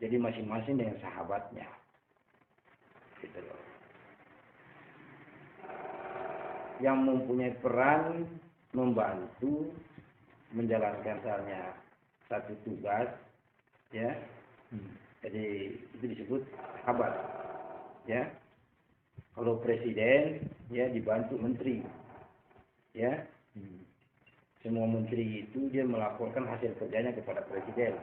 Jadi masing-masing dengan sahabatnya. Gitu loh. Yang mempunyai peran membantu menjalankan misalnya satu tugas, ya. Jadi itu disebut sahabat, ya. Kalau presiden, ya dibantu menteri, ya. Semua menteri itu dia melaporkan hasil kerjanya kepada presiden.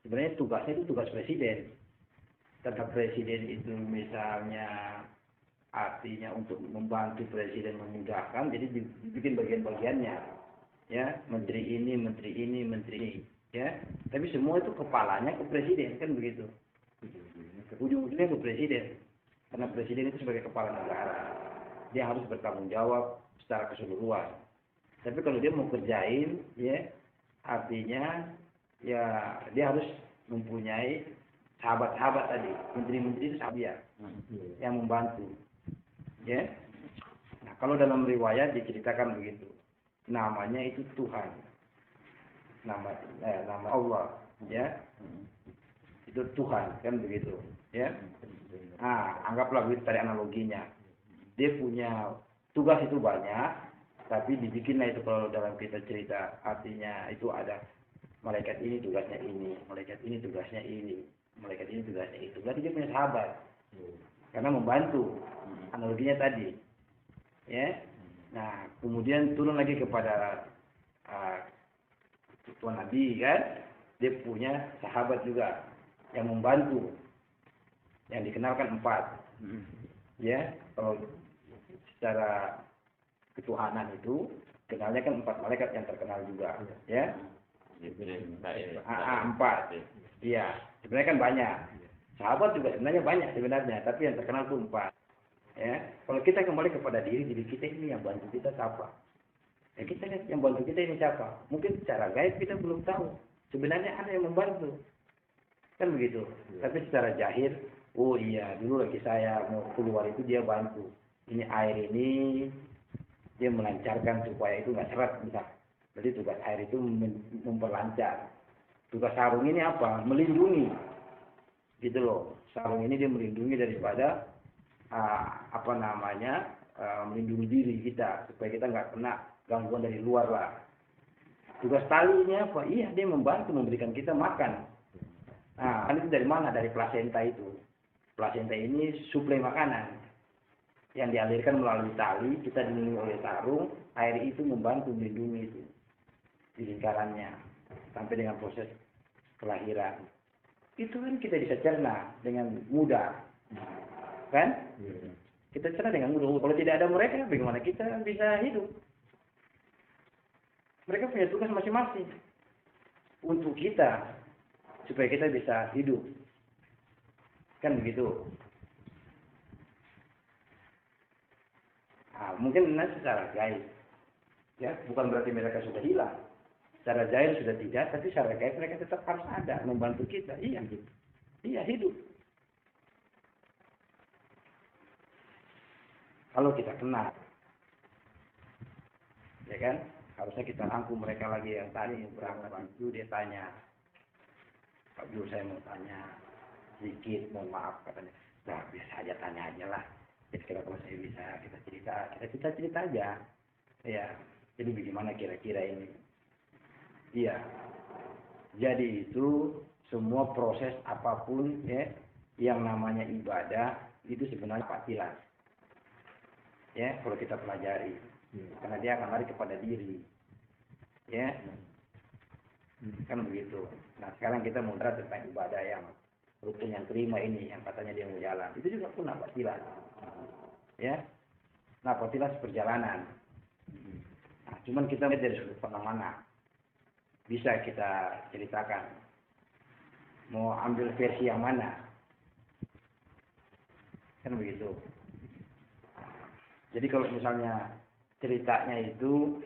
Sebenarnya tugasnya itu tugas presiden. Karena presiden itu misalnya artinya untuk membantu presiden memudahkan, jadi dibikin bagian-bagiannya, ya. Menteri ini, menteri ini, menteri ini, ya. Tapi semua itu kepalanya ke presiden, kan begitu. Ujung-ujungnya ke presiden. Karena presiden itu sebagai kepala negara, dia harus bertanggung jawab secara keseluruhan. Tapi kalau dia mau kerjain, ya, artinya ya dia harus mempunyai sahabat-sahabat tadi. Menteri-menteri itu sahabat dia yang membantu, ya. Nah, kalau dalam riwayat diceritakan begitu, namanya itu Tuhan, nama Allah, ya. Itu Tuhan, kan begitu, ya. Nah, anggaplah begitu tadi analoginya. Dia punya tugas itu banyak, tapi dibikinlah itu kalau dalam kita cerita, artinya itu ada malaikat ini tugasnya ini, malaikat ini tugasnya ini, malaikat ini tugasnya itu. Berarti dia punya sahabat, karena membantu. Analoginya tadi, ya. Nah, kemudian turun lagi kepada Tuhan Nabi, kan, dia punya sahabat juga yang membantu, yang dikenalkan 4, ya. Kalau secara ketuhanan itu kenalnya kan 4 malaikat yang terkenal juga, ya. 4, iya. Sebenarnya kan banyak. Sahabat juga sebenarnya banyak sebenarnya, tapi yang terkenal itu 4. Ya, kalau kita kembali kepada diri kita ini yang bantu kita siapa? Ya, kita yang bantu kita ini siapa? Mungkin secara gaib kita belum tahu. Sebenarnya ada yang membantu, kan begitu. Tapi secara zahir, oh iya, dulu lagi saya mau keluar itu dia bantu. Ini air ini dia melancarkan supaya itu nggak seret, bisa. Jadi tugas air itu memperlancar. Tugas sarung ini apa? Melindungi, gitu loh. Sarung ini dia melindungi daripada melindungi diri kita supaya kita nggak kena gangguan dari luar lah. Tugas tali ini apa? Iya, dia membantu memberikan kita makan. Nah, kan itu dari mana? Dari plasenta itu. Plasenta ini suplai makanan yang dialirkan melalui tali, kita dilindungi oleh sarung, air itu membantu melindungi itu di lingkarannya sampai dengan proses kelahiran. Itu kan kita bisa cerna dengan mudah, kan? Kita cerna dengan mudah. Kalau tidak ada mereka, bagaimana kita bisa hidup? Mereka punya tugas masing-masing untuk kita supaya kita bisa hidup, kan begitu? Nah, mungkin secara gaib, ya, bukan berarti mereka sudah hilang. Secara gaib sudah tidak, tapi secara gaib mereka tetap harus ada membantu kita. Iya, gitu. Iya, hidup. Kalau kita kenal, ya kan, harusnya kita rangkum mereka lagi yang tadi yang berangkat itu. Dia tanya, Pak Guru, saya mau tanya sedikit, mohon maaf, katanya. Nah, biasa aja, tanya aja lah. Jadi kalau saya bisa, kita cerita aja, ya. Jadi bagaimana kira-kira ini? Iya. Jadi itu semua proses apapun, ya, yang namanya ibadah itu sebenarnya patilan. Ya, kalau kita pelajari, karena dia akan lari kepada diri, ya, kan begitu. Nah, sekarang kita mau belajar tentang ibadah yang rukun yang terima ini, yang katanya dia mau jalan, itu juga pun patilan, ya. Nah, patilan perjalanan. Nah, cuman kita lihat dari sudut pandang mana, bisa kita ceritakan. Mau ambil versi yang mana, kan begitu. Jadi kalau misalnya ceritanya itu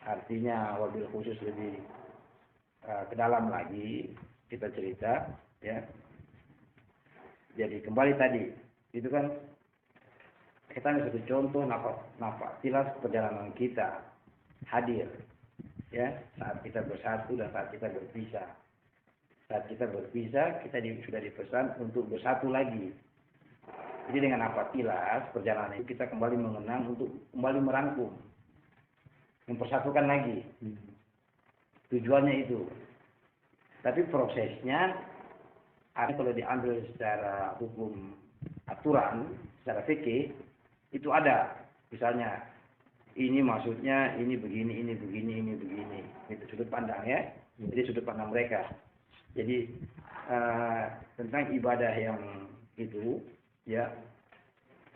artinya wabil khusus lebih ke dalam lagi kita cerita, ya. Jadi kembali tadi itu kan kita ambil satu contoh nafas tilas perjalanan kita hadir, ya, saat kita bersatu dan saat kita berpisah. Saat kita berpisah, sudah dipesan untuk bersatu lagi. Jadi dengan apabila perjalanan itu kita kembali mengenang untuk kembali merangkum, mempersatukan lagi. Tujuannya itu. Tapi prosesnya, kalau diambil secara hukum aturan, secara fikih, itu ada. Misalnya, ini maksudnya, ini begini, ini begini, ini begini. Itu sudut pandang ya. Jadi sudut pandang mereka. Jadi tentang ibadah yang itu, ya,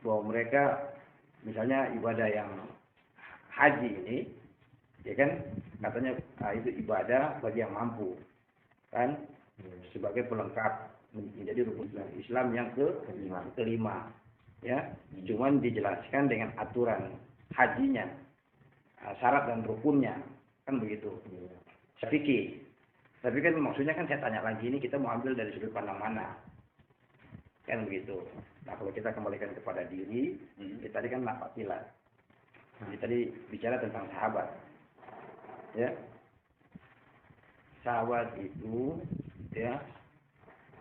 bahwa mereka misalnya ibadah yang haji ini, ya kan, katanya itu ibadah bagi yang mampu, kan, sebagai pelengkap menjadi rukun Islam yang kelima, ya. Cuman dijelaskan dengan aturan hajinya, syarat dan rukunnya, kan begitu. Fikih. Tapi kan maksudnya kan saya tanya lagi, ini kita mau ambil dari sudut pandang mana? Kan begitu. Nah, kalau kita kembalikan kepada diri, tadi kan nafatilah. Tadi bicara tentang sahabat. Ya. Sahabat itu, ya,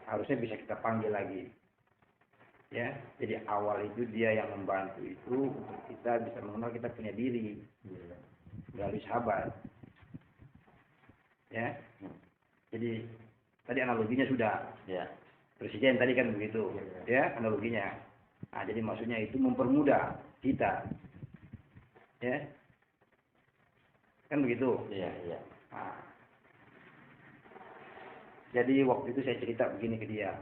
harusnya bisa kita panggil lagi. Ya, jadi awal itu dia yang membantu itu untuk kita bisa mengenal kita punya diri melalui sahabat. Ya. Jadi tadi analoginya sudah, ya. Presiden tadi kan begitu, ya, analoginya. Nah, jadi maksudnya itu mempermudah kita, ya, kan begitu. Iya, iya. Nah, jadi waktu itu saya cerita begini ke dia.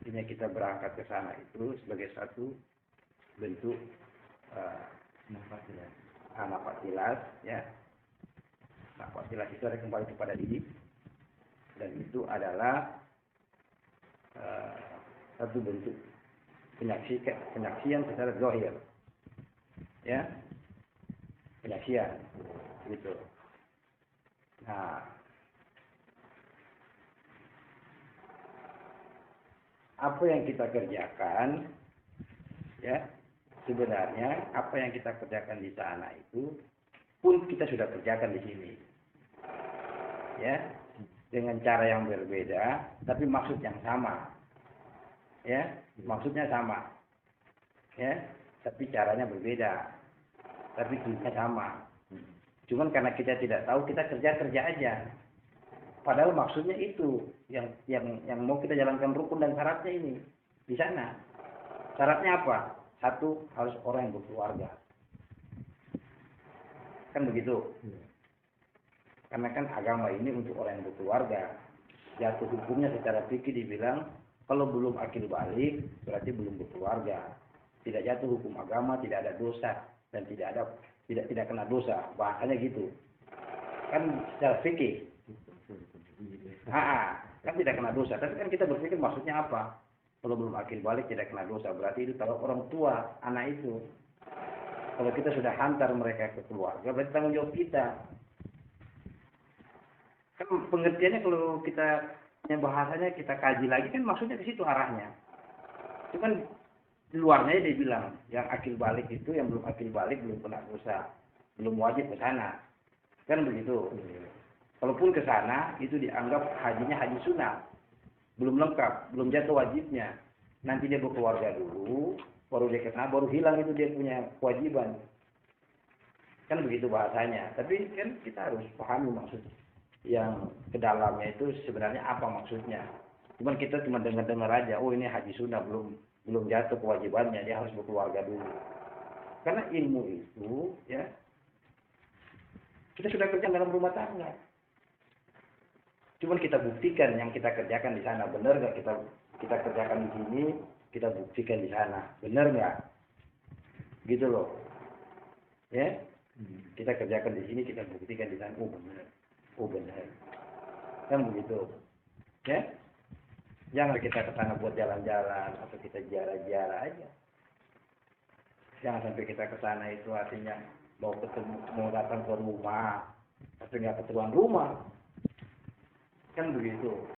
Artinya kita berangkat ke sana itu sebagai satu bentuk nafatilas, ya. Nafatilas itu ada kembali kepada diri, dan itu adalah satu bentuk penyaksian secara zahir, ya, penyaksian, gitu. Nah, apa yang kita kerjakan, ya, sebenarnya apa yang kita kerjakan di sana itu pun kita sudah kerjakan di sini, ya, dengan cara yang berbeda, tapi maksud yang sama, ya, maksudnya sama, ya, tapi caranya berbeda, tapi tujuannya sama. Cuman karena kita tidak tahu, kita kerja aja. Padahal maksudnya itu yang mau kita jalankan rukun dan syaratnya ini di sana. Syaratnya apa? Satu, harus orang yang berkeluarga. Kan begitu. Karena kan agama ini untuk orang yang berkeluarga. Jatuh hukumnya secara fikih dibilang kalau belum akil balik berarti belum berkeluarga. Tidak jatuh hukum agama, tidak ada dosa dan tidak kena dosa. Bahasanya gitu. Kan secara fikih. Kan tidak kena dosa. Tapi kan kita berpikir maksudnya apa? Kalau belum akil balik tidak kena dosa. Berarti itu kalau orang tua anak itu. Kalau kita sudah hantar mereka ke keluarga, berarti tanggung jawab kita. Kan pengertiannya kalau kita bahasanya kita kaji lagi kan maksudnya ke situ arahnya. Cuman di luarnya dia bilang yang akil balik itu, yang belum akil balik belum kena dosa, belum wajib ke sana. Kan begitu. Kalaupun ke sana itu dianggap hajinya haji sunnah. Belum lengkap, belum jatuh wajibnya. Nanti dia berkeluarga dulu, baru dia kena, baru hilang itu dia punya kewajiban. Kan begitu bahasanya. Tapi kan kita harus pahami maksud yang ke dalamnya itu sebenarnya apa maksudnya. Cuman kita cuma dengar-dengar aja, oh ini haji sunnah, belum jatuh kewajibannya, dia harus berkeluarga dulu. Karena ilmu itu, ya, kita sudah kerja dalam rumah tangga. Cuman kita buktikan yang kita kerjakan di sana benar nggak, kita kerjakan di sini, kita buktikan di sana benar nggak, gitu loh, ya. Kita kerjakan di sini, kita buktikan di sana, oh benar, kan begitu, ya. Jangan kita ke sana buat jalan-jalan atau kita ziarah-ziarah aja. Jangan sampai kita ke sana itu artinya mau datang ke rumah tapi nggak keteruan rumah, kan begitu.